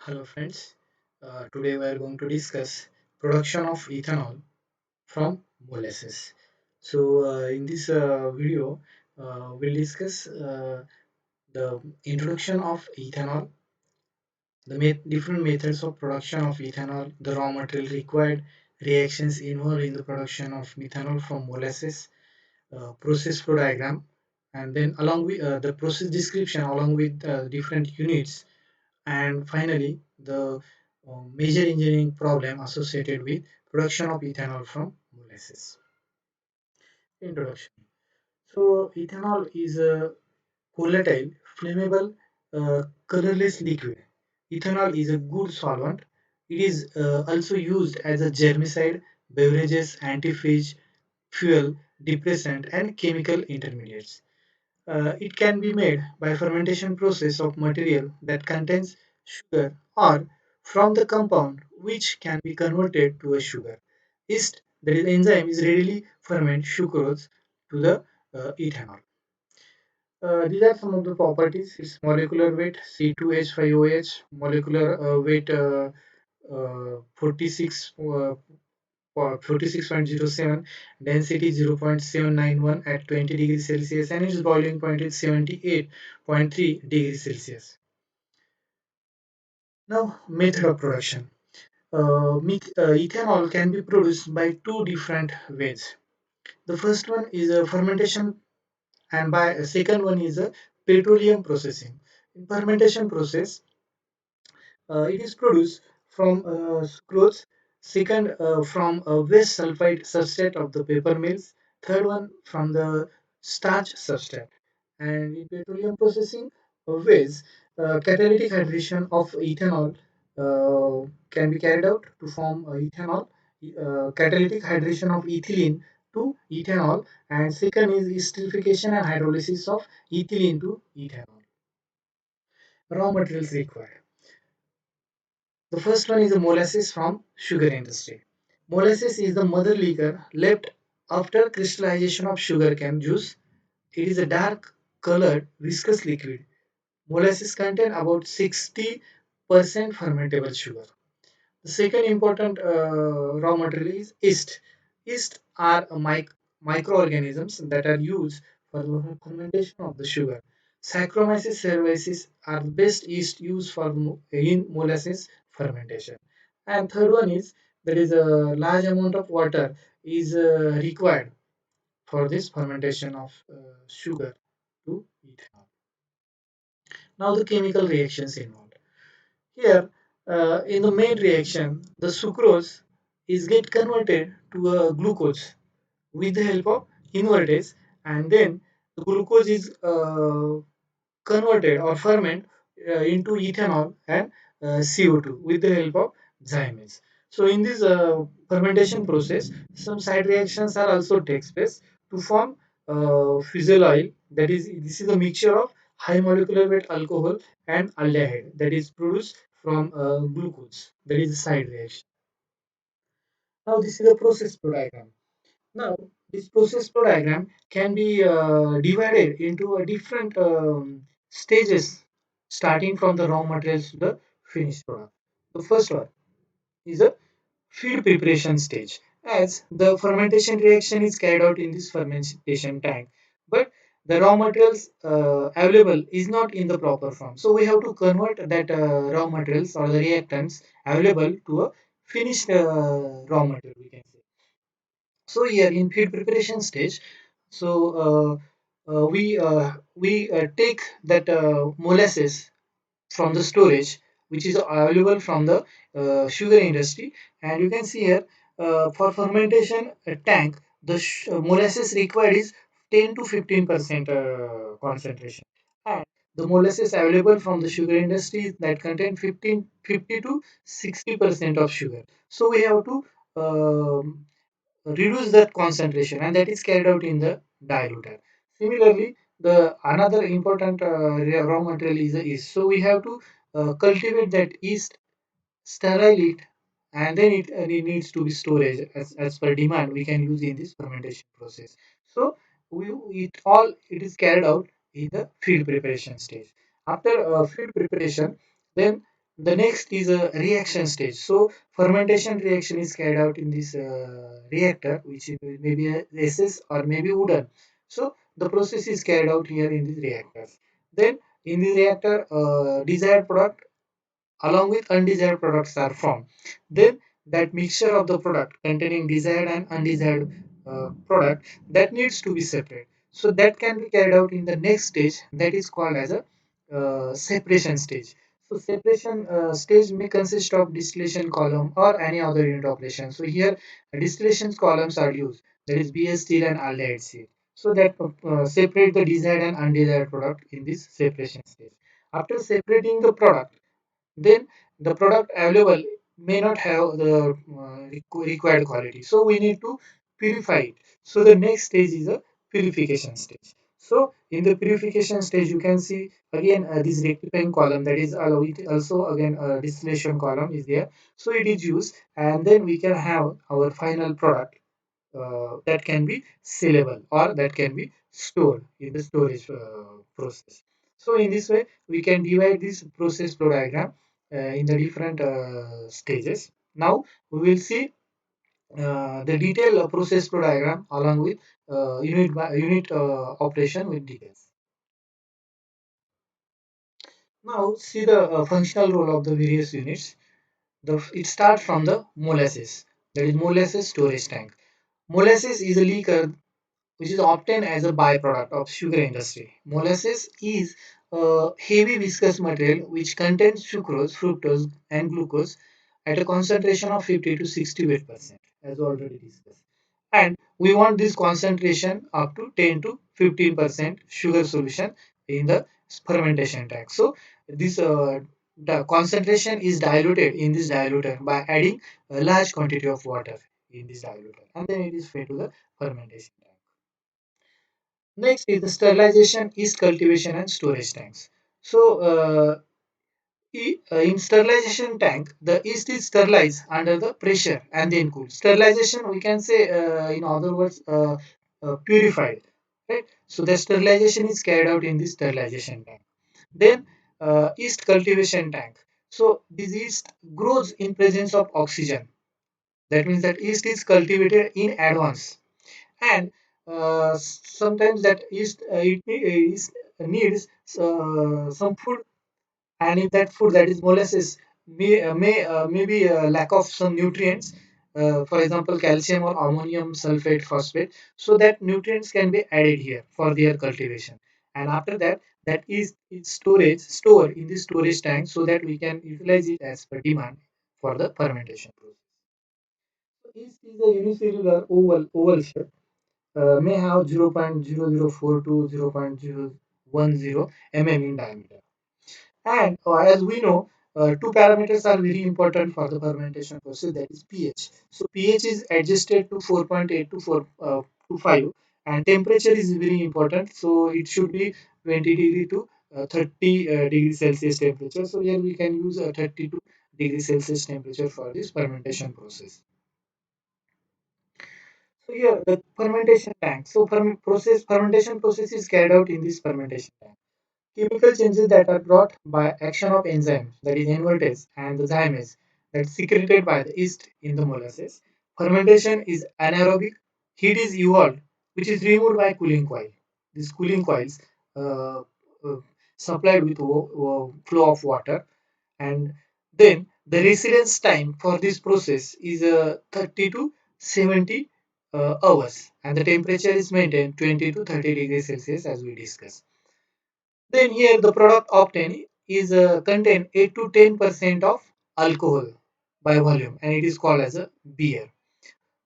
Hello friends, today we are going to discuss production of ethanol from molasses. In this video, we'll discuss the introduction of ethanol, the different methods of production of ethanol, the raw material required, reactions involved in the production of methanol from molasses, process flow diagram, and then along with the process description along with different units, and finally the major engineering problem associated with production of ethanol from molasses. Introduction. So ethanol is a volatile, flammable, colorless liquid. Ethanol is a good solvent. It is also used as a germicide, beverages, antifreeze, fuel, depressant, and chemical intermediates. It can be made by fermentation process of material that contains sugar or from the compound which can be converted to a sugar. Yeast, that is enzyme, is readily ferment sucrose to the ethanol. These are some of the properties. Its molecular weight C2H5OH, molecular weight 46.07, density 0.791 at 20 degrees Celsius, and its boiling point is 78.3 degrees Celsius. Now, method of production. Ethanol can be produced by two different ways. The first one is a fermentation, and by a second one is a petroleum processing. In fermentation process, it is produced from sucrose, second from a waste sulfide substrate of the paper mills, third one from the starch substrate. And in petroleum processing ways, catalytic hydration of ethanol can be carried out to form ethanol, catalytic hydration of ethylene to ethanol, and second is esterification and hydrolysis of ethylene to ethanol. Raw materials required. The first one is the molasses from sugar industry. Molasses is the mother liquor left after crystallization of sugarcane juice. It is a dark colored viscous liquid. Molasses contain about 60% fermentable sugar. The second important raw material is yeast. Yeast are microorganisms that are used for the fermentation of the sugar. Saccharomyces cerevisiae are the best yeast used for in molasses fermentation. And third one is there is a large amount of water is required for this fermentation of sugar to ethanol. Now the chemical reactions involved. Here, in the main reaction, the sucrose is get converted to a glucose with the help of invertase, and then the glucose is converted or ferment into ethanol and CO2 with the help of zymes. So in this fermentation process, some side reactions are also takes place to form fusel oil. That is, this is a mixture of high molecular weight alcohol and aldehyde that is produced from glucose. That is the side reaction. Now this is a process flow diagram. Now, this process flow diagram can be divided into a different stages, starting from the raw materials to the finished product. The first one is a feed preparation stage, as the fermentation reaction is carried out in this fermentation tank, but the raw materials available is not in the proper form. So we have to convert that raw materials or the reactants available to a finished raw material, we can say. So here in feed preparation stage, so we take that molasses from the storage, which is available from the sugar industry, and you can see here for fermentation tank, the molasses required is 10 to 15% concentration, and the molasses available from the sugar industry that contain 50 to 60% of sugar. So we have to reduce that concentration, and that is carried out in the diluter. Similarly, the another important raw material is the yeast. So we have to cultivate that yeast, sterile it, and then it needs to be storage as per demand. We can use in this fermentation process. So it is carried out in the feed preparation stage. After feed preparation, then The next is a reaction stage. So fermentation reaction is carried out in this reactor, which is maybe a SS or maybe wooden. So the process is carried out here in these reactors. Then in the reactor, desired product along with undesired products are formed. Then that mixture of the product containing desired and undesired product that needs to be separate. So that can be carried out in the next stage, that is called as a separation stage. So separation stage may consist of distillation column or any other unit operation. So here distillation columns are used, that is BS steel and aldehyde steel. So that separate the desired and undesired product in this separation stage. After separating the product, then the product available may not have the required quality. So we need to purify it. So the next stage is a purification stage. So in the purification stage, you can see again this rectifying column, that is it also again distillation column is there. So it is used, and then we can have our final product that can be sellable or that can be stored in the storage process. So in this way, we can divide this process flow diagram in the different stages. Now we will see the detailed process flow diagram along with unit by unit operation with details. Now see the functional role of the various units. It starts from the molasses, that is molasses storage tank. Molasses is a liquor which is obtained as a byproduct of sugar industry. Molasses is a heavy viscous material which contains sucrose, fructose, and glucose at a concentration of 50 to 68%, as already discussed. And we want this concentration up to 10 to 15% sugar solution in the fermentation tank. So this the concentration is diluted in this diluter by adding a large quantity of water in this diluter, and then it is fed to the fermentation tank. Next is the sterilization, yeast cultivation, and storage tanks. So, in sterilization tank, the yeast is sterilized under the pressure and then cooled. Sterilization, we can say, in other words, purified, right? So, the sterilization is carried out in this sterilization tank. Then, yeast cultivation tank. So, this yeast grows in presence of oxygen. That means that yeast is cultivated in advance, and sometimes that yeast needs some food, and if that food, that is molasses, maybe lack of some nutrients, for example calcium or ammonium sulfate phosphate, so that nutrients can be added here for their cultivation, and after that is storage stored in the storage tank so that we can utilize it as per demand for the fermentation process. So yeast is a unicellular oval shape, may have 0.0042 to 0.010 mm in diameter. And as we know, two parameters are very important for the fermentation process, that is pH. So pH is adjusted to 4.8 to 4 to 5, and temperature is very important. So it should be 20 degree to 30 degree Celsius temperature. So here we can use a 32 degree Celsius temperature for this fermentation process. So here the fermentation tank. So fermentation process is carried out in this fermentation tank. Chemical changes that are brought by action of enzymes, that is invertase and the zymase, that's secreted by the yeast in the molasses. Fermentation is anaerobic. Heat is evolved, which is removed by cooling coil. These cooling coils uh, uh, supplied with flow of water, and then the residence time for this process is 30 to 70 hours, and the temperature is maintained 20 to 30 degrees Celsius as we discussed. Then here the product obtained is contain 8 to 10% of alcohol by volume, and it is called as a beer.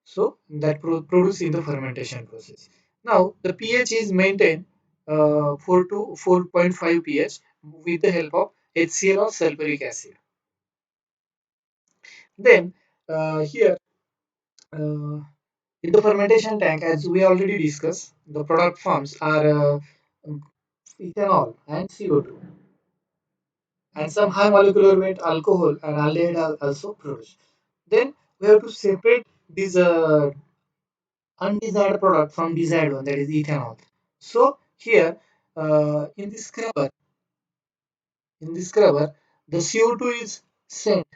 So that produced in the fermentation process. Now the pH is maintained 4 to 4.5 pH with the help of HCl or sulfuric acid. Then here uh, in the fermentation tank, as we already discussed, the product forms are ethanol and CO2, and some high molecular weight alcohol and aldehyde are also produced. Then we have to separate this undesired product from desired one, that is ethanol. So here in this scrubber, in this scrubber, The CO2 is sent,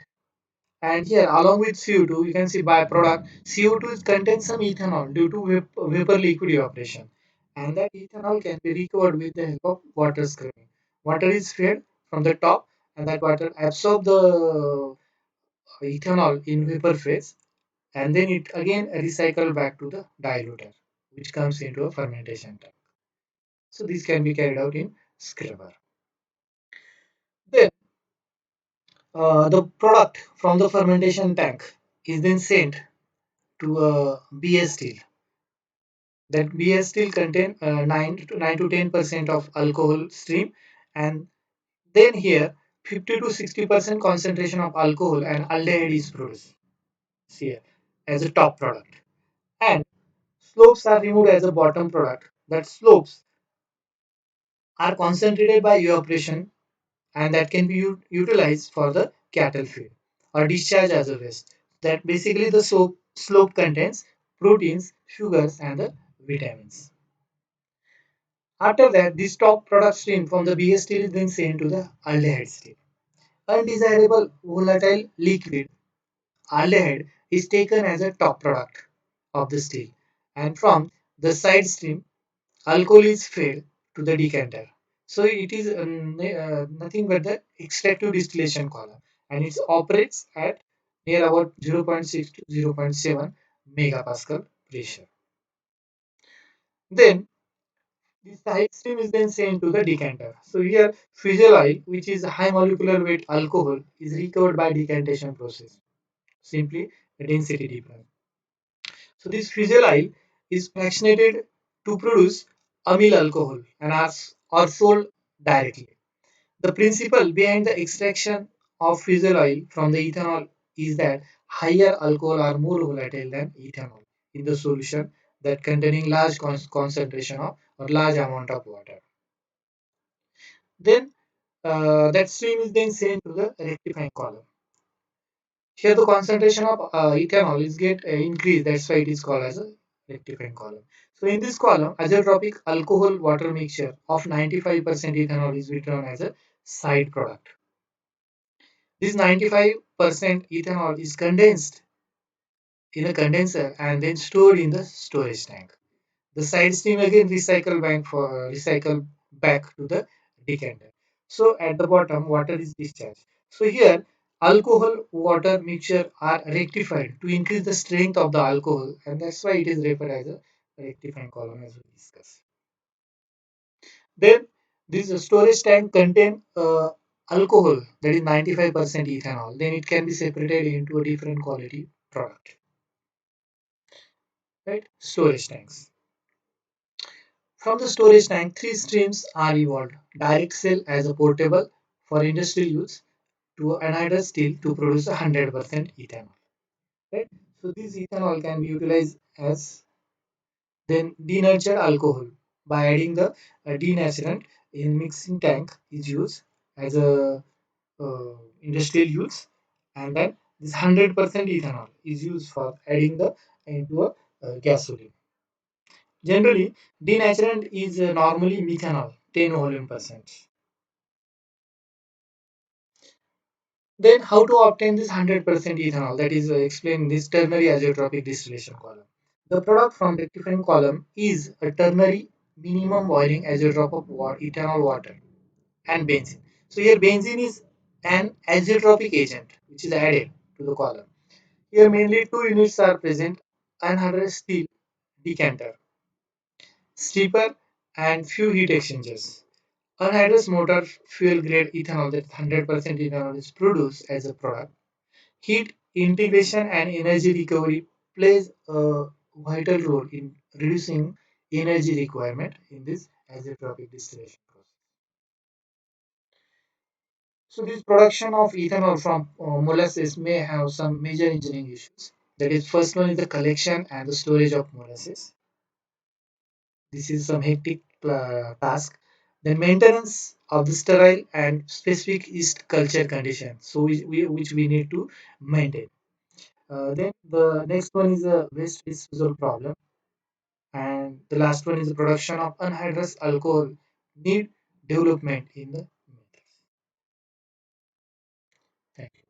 and here along with CO2 you can see byproduct CO2 is contains some ethanol due to vapor liquid evaporation, and that ethanol can be recovered with the help of water scrubbing. Water is fed from the top, and that water absorb the ethanol in vapor phase, and then it again recycled back to the diluter, which comes into a fermentation tank. So this can be carried out in scrubber. Then the product from the fermentation tank is then sent to a BS steel. That BS steel contain 9 to 10% of alcohol stream, and then here 50 to 60% concentration of alcohol and aldehyde is produced here as a top product, and slopes are removed as a bottom product. That slopes are concentrated by evaporation, and that can be utilized for the cattle feed or discharge as a waste. That basically the slope contains proteins, sugars, and the vitamins. After that, this top product stream from the BS steel is then sent to the aldehyde stream. Undesirable volatile liquid aldehyde is taken as a top product of the steel, and from the side stream, alcohol is fed to the decanter. So it is nothing but the extractive distillation column, and it operates at near about 0.6 to 0.7 megapascal pressure. Then the side stream is then sent to the decanter. So here fuel oil, which is high molecular weight alcohol, is recovered by decantation process. Simply density difference. So this fuel oil is fractionated to produce amyl alcohol and are sold directly. The principle behind the extraction of fuel oil from the ethanol is that higher alcohol are more volatile than ethanol in the solution that containing large concentration of or large amount of water. Then that stream is then sent to the rectifying column. Here the concentration of ethanol is get increased. That's why it is called as a rectifying column. So in this column, azeotropic alcohol water mixture of 95% ethanol is written as a side product. This 95% ethanol is condensed in a condenser and then stored in the storage tank. The side stream again recycle back to the decanter. So at the bottom, water is discharged. So here, alcohol water mixture are rectified to increase the strength of the alcohol, and that's why it is referred as a rectifying column as we discussed. Then this storage tank contain alcohol that is 95% ethanol. Then it can be separated into a different quality product. Right? Storage tanks. From the storage tank, three streams are evolved. Direct cell as a portable for industrial use to anhydrous steel to produce 100% ethanol. Right? So this ethanol can be utilized as then denatured alcohol by adding the denaturant in mixing tank is used as a industrial use, and then this 100% ethanol is used for adding the into a gasoline. Generally, denaturant is normally methanol, 10 volume percent. Then how to obtain this 100% ethanol? That is explained in this ternary azeotropic distillation column. The product from rectifying column is a ternary minimum boiling azeotrope of ethanol water and benzene. So here benzene is an azeotropic agent which is added to the column. Here mainly two units are present: anhydrous steel decanter, stripper, and few heat exchangers. Anhydrous motor fuel grade ethanol, that 100% ethanol is produced as a product. Heat integration and energy recovery plays a vital role in reducing energy requirement in this azeotropic distillation process. So this production of ethanol from molasses may have some major engineering issues. That is, first one is the collection and the storage of molasses. This is some hectic task. Then maintenance of the sterile and specific yeast culture conditions, so which we need to maintain. Then the next one is a waste disposal problem, and the last one is the production of anhydrous alcohol need development in the methods. Thank you.